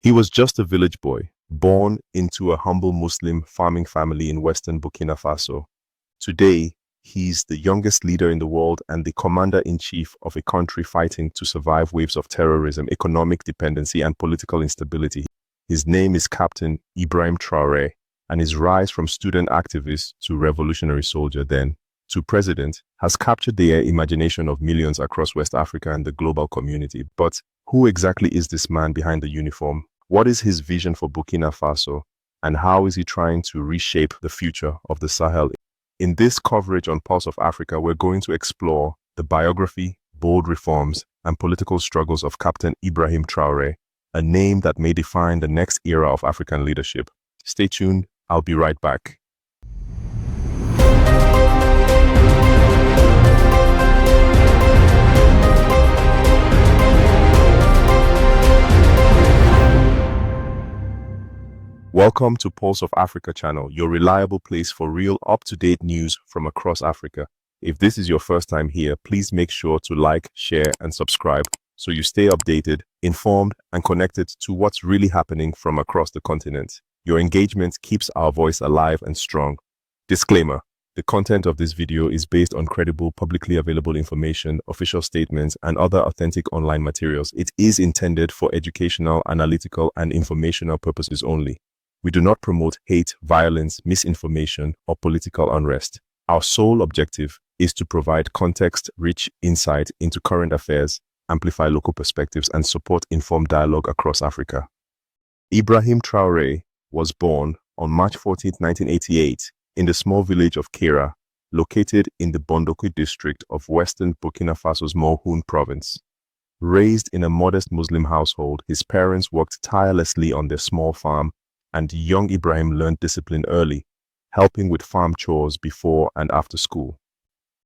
He was just a village boy, born into a humble Muslim farming family in western Burkina Faso. Today, he's the youngest leader in the world and the commander-in-chief of a country fighting to survive waves of terrorism, economic dependency, and political instability. His name is Captain Ibrahim Traoré, and his rise from student activist to revolutionary soldier, then to president, has captured the imagination of millions across West Africa and the global community. But who exactly is this man behind the uniform? What is his vision for Burkina Faso? And how is he trying to reshape the future of the Sahel? In this coverage on Pulse of Africa, we're going to explore the biography, bold reforms, and political struggles of Captain Ibrahim Traoré, a name that may define the next era of African leadership. Stay tuned, I'll be right back. Welcome to Pulse of Africa channel, your reliable place for real up-to-date news from across Africa. If this is your first time here, please make sure to like, share, and subscribe so you stay updated, informed, and connected to what's really happening from across the continent. Your engagement keeps our voice alive and strong. Disclaimer: the content of this video is based on credible, publicly available information, official statements, and other authentic online materials. It is intended for educational, analytical, and informational purposes only. We do not promote hate, violence, misinformation, or political unrest. Our sole objective is to provide context-rich insight into current affairs, amplify local perspectives, and support informed dialogue across Africa. Ibrahim Traoré was born on March 14, 1988, in the small village of Kera, located in the Bondokui district of western Burkina Faso's Mohun province. Raised in a modest Muslim household, his parents worked tirelessly on their small farm, and young Ibrahim learned discipline early, helping with farm chores before and after school.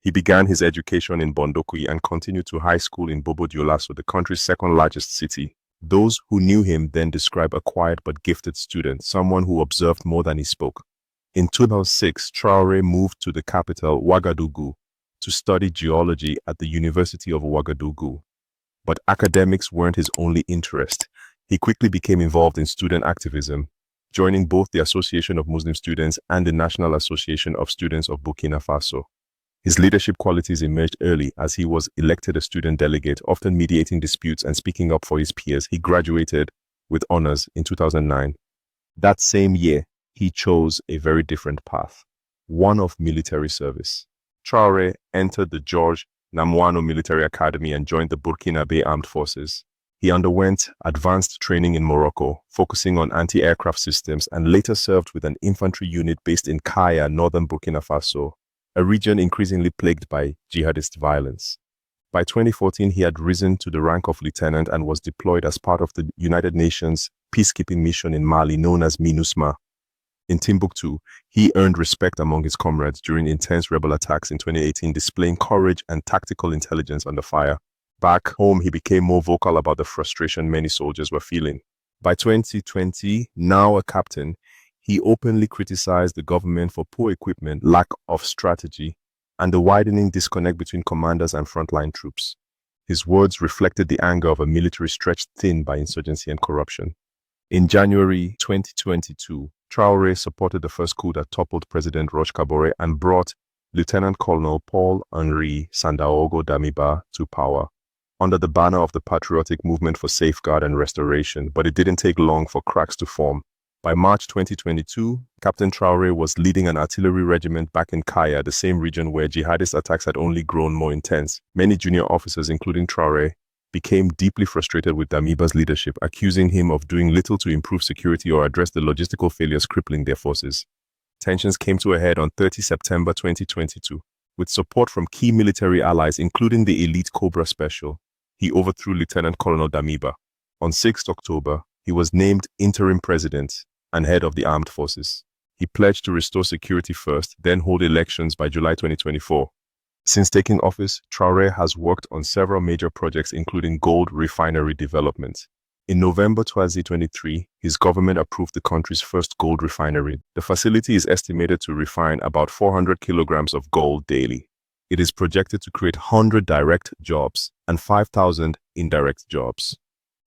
He began his education in Bondokui and continued to high school in Bobo Dioulasso, the country's second largest city. Those who knew him then describe a quiet but gifted student, someone who observed more than he spoke. In 2006, Traoré moved to the capital, Ouagadougou, to study geology at the University of Ouagadougou. But academics weren't his only interest. He quickly became involved in student activism, joining both the Association of Muslim Students and the National Association of Students of Burkina Faso. His leadership qualities emerged early as he was elected a student delegate, often mediating disputes and speaking up for his peers. He graduated with honors in 2009. That same year, he chose a very different path, one of military service. Traoré entered the George Namuano Military Academy and joined the Burkinabe Armed Forces. He underwent advanced training in Morocco, focusing on anti-aircraft systems, and later served with an infantry unit based in Kaya, northern Burkina Faso, a region increasingly plagued by jihadist violence. By 2014, he had risen to the rank of lieutenant and was deployed as part of the United Nations peacekeeping mission in Mali known as MINUSMA. In Timbuktu, he earned respect among his comrades during intense rebel attacks in 2018, displaying courage and tactical intelligence under fire. Back home, he became more vocal about the frustration many soldiers were feeling. By 2020, now a captain, he openly criticized the government for poor equipment, lack of strategy, and the widening disconnect between commanders and frontline troops. His words reflected the anger of a military stretched thin by insurgency and corruption. In January 2022, Traoré supported the first coup that toppled President Roch Kabore and brought Lieutenant Colonel Paul-Henri Sandaogo Damiba to power, under the banner of the Patriotic Movement for Safeguard and Restoration, but it didn't take long for cracks to form. By March 2022, Captain Traoré was leading an artillery regiment back in Kaya, the same region where jihadist attacks had only grown more intense. Many junior officers, including Traoré, became deeply frustrated with Damiba's leadership, accusing him of doing little to improve security or address the logistical failures crippling their forces. Tensions came to a head on 30 September 2022. With support from key military allies, including the elite Cobra Special, he overthrew Lieutenant Colonel Damiba. On 6 October, he was named interim president and head of the armed forces. He pledged to restore security first, then hold elections by July 2024. Since taking office, Traoré has worked on several major projects, including gold refinery development. In November 2023, his government approved the country's first gold refinery. The facility is estimated to refine about 400 kilograms of gold daily. It is projected to create 100 direct jobs and 5,000 indirect jobs.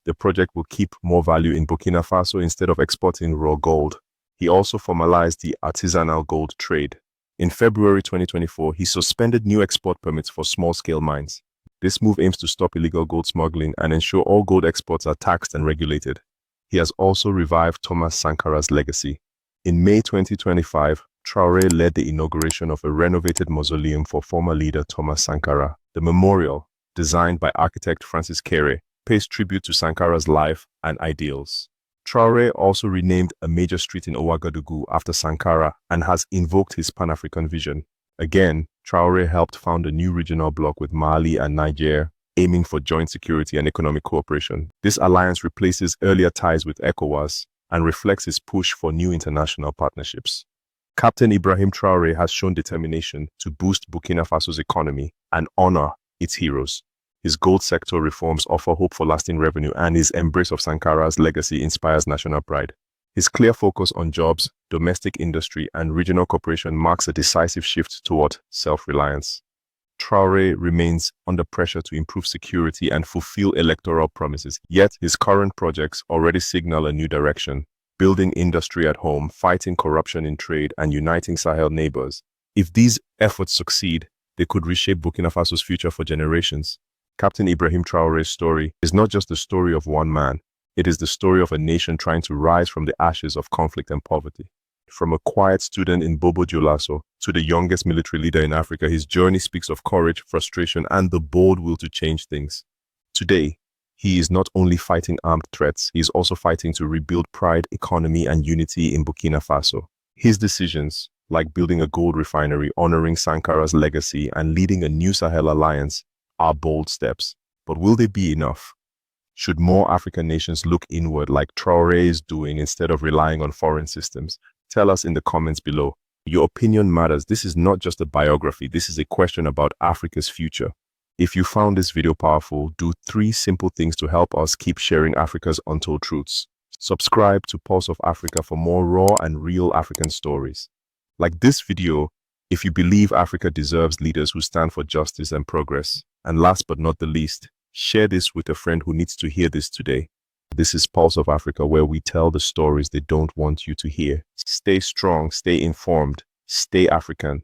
The project will keep more value in Burkina Faso instead of exporting raw gold. He also formalized the artisanal gold trade. In February 2024, he suspended new export permits for small-scale mines. This move aims to stop illegal gold smuggling and ensure all gold exports are taxed and regulated. He has also revived Thomas Sankara's legacy. In May 2025, Traore led the inauguration of a renovated mausoleum for former leader Thomas Sankara. The memorial, designed by architect Francis Kere, pays tribute to Sankara's life and ideals. Traore also renamed a major street in Ouagadougou after Sankara and has invoked his Pan-African vision. Again, Traore helped found a new regional bloc with Mali and Niger, aiming for joint security and economic cooperation. This alliance replaces earlier ties with ECOWAS and reflects his push for new international partnerships. Captain Ibrahim Traoré has shown determination to boost Burkina Faso's economy and honor its heroes. His gold sector reforms offer hope for lasting revenue, and his embrace of Sankara's legacy inspires national pride. His clear focus on jobs, domestic industry, and regional cooperation marks a decisive shift toward self-reliance. Traoré remains under pressure to improve security and fulfill electoral promises, yet his current projects already signal a new direction: building industry at home, fighting corruption in trade, and uniting Sahel neighbors. If these efforts succeed, they could reshape Burkina Faso's future for generations. Captain Ibrahim Traoré's story is not just the story of one man. It is the story of a nation trying to rise from the ashes of conflict and poverty. From a quiet student in Bobo Dioulasso to the youngest military leader in Africa, his journey speaks of courage, frustration, and the bold will to change things. Today, he is not only fighting armed threats, he is also fighting to rebuild pride, economy, and unity in Burkina Faso. His decisions, like building a gold refinery, honoring Sankara's legacy, and leading a new Sahel alliance, are bold steps. But will they be enough? Should more African nations look inward like Traoré is doing instead of relying on foreign systems? Tell us in the comments below. Your opinion matters. This is not just a biography. This is a question about Africa's future. If you found this video powerful, do 3 simple things to help us keep sharing Africa's untold truths. Subscribe to Pulse of Africa for more raw and real African stories. Like this video if you believe Africa deserves leaders who stand for justice and progress. And last but not the least, share this with a friend who needs to hear this today. This is Pulse of Africa, where we tell the stories they don't want you to hear. Stay strong, stay informed, stay African.